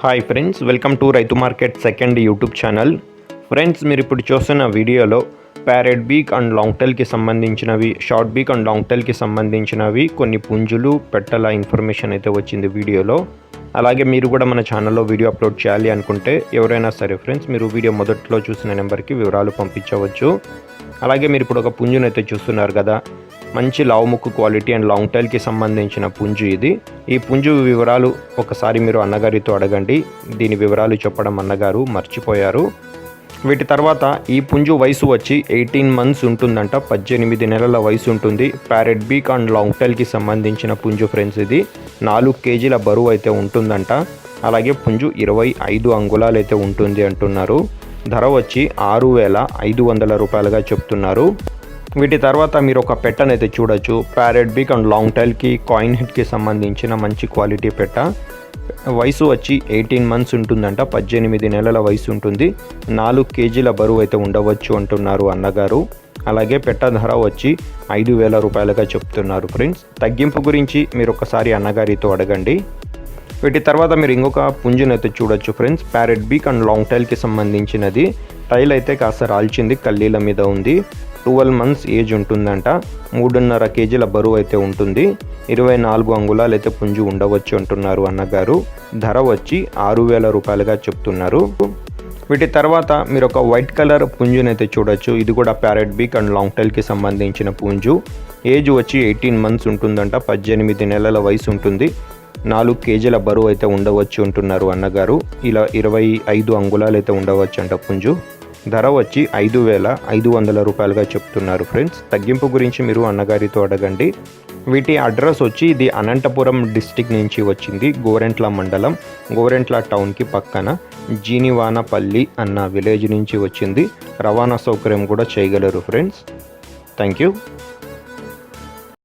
Hi friends, welcome to రైతు market second YouTube channel. Friends, మీరు ఇప్పుడు చూస్తున్న వీడియోలో ప్యారెట్ బీక్ అండ్ లాంగ్ టైల్కి సంబంధించినవి, షార్ట్ బీక్ అండ్ లాంగ్ టైల్కి సంబంధించినవి కొన్ని పుంజులు పెట్టల ఇన్ఫర్మేషన్ అయితే వచ్చింది వీడియోలో. అలాగే మీరు కూడా మన ఛానల్లో వీడియో అప్లోడ్ చేయాలి అనుకుంటే ఎవరైనా సరే ఫ్రెండ్స్, మీరు వీడియో మొదట్లో చూసిన నెంబర్కి వివరాలు పంపించవచ్చు. అలాగే మీరు ఇప్పుడు ఒక పుంజును అయితే చూస్తున్నారు కదా, మంచి లావు ముక్కు క్వాలిటీ అండ్ లాంగ్ టైల్కి సంబంధించిన పుంజు ఇది. ఈ పుంజు వివరాలు ఒకసారి మీరు అన్నగారితో అడగండి. దీని వివరాలు చెప్పడం అన్నగారు మర్చిపోయారు. వీటి తర్వాత ఈ పుంజు వయసు వచ్చి 18 months ఉంటుందంట, 18 నెలల వయసు ఉంటుంది. ప్యారెట్ బీక్ అండ్ లాంగ్ టైల్కి సంబంధించిన పుంజు ఫ్రెండ్స్. ఇది 4 kg బరువు అయితే ఉంటుందంట. అలాగే పుంజు 25 అంగుళాలు అయితే ఉంటుంది అంటున్నారు. ధర వచ్చి 6,500 రూపాయలుగా చెప్తున్నారు. వీటి తర్వాత మీరు ఒక పెట్టనైతే చూడొచ్చు. ప్యారెట్ బీక్ అండ్ లాంగ్ టైల్కి కాయిన్ హెడ్కి సంబంధించిన మంచి క్వాలిటీ పెట్ట. వయసు వచ్చి 18 months ఉంటుందంట, 18 నెలల వయసు ఉంటుంది. 4 kg బరువు అయితే ఉండవచ్చు అంటున్నారు అన్నగారు. అలాగే పెట్ట ధర వచ్చి 5,000 రూపాయలుగా చెప్తున్నారు ఫ్రెండ్స్. తగ్గింపు గురించి మీరు ఒకసారి అన్నగారితో అడగండి. వీటి తర్వాత మీరు ఇంకొక పుంజునైతే చూడొచ్చు ఫ్రెండ్స్. ప్యారెట్ బీక్ అండ్ లాంగ్ టైల్కి సంబంధించినది. టైల్ అయితే కాస్త రాల్చింది, కల్లీల మీద ఉంది. 12 months ఏజ్ ఉంటుందంట. 3.5 kg బరువు అయితే ఉంటుంది. 24 అంగుళాలు అయితే పుంజు ఉండవచ్చు అంటున్నారు అన్నగారు. ధర వచ్చి 6,000 రూపాయలుగా చెప్తున్నారు. వీటి తర్వాత మీరు ఒక వైట్ కలర్ పుంజునైతే చూడొచ్చు. ఇది కూడా ప్యారెట్ బీక్ అండ్ లాంగ్ టైల్కి సంబంధించిన పుంజు. ఏజ్ వచ్చి 18 months ఉంటుందంట, 18 నెలల వయసు ఉంటుంది. 4 kg బరువు అయితే ఉండవచ్చు అంటున్నారు అన్నగారు. ఇలా 25 అంగుళాలు అయితే ఉండవచ్చు అంట పుంజు. ధర వచ్చి 5,500 రూపాయలుగా చెప్తున్నారు ఫ్రెండ్స్. తగ్గింపు గురించి మీరు అన్నగారితో అడగండి. వీటి అడ్రస్ వచ్చి ఇది అనంతపురం డిస్టిక్ నుంచి వచ్చింది. గోరెంట్ల మండలం, గోరెంట్ల టౌన్కి పక్కన జీనివానపల్లి అన్న విలేజ్ నుంచి వచ్చింది. రవాణా సౌకర్యం కూడా చేయగలరు ఫ్రెండ్స్. Thank you.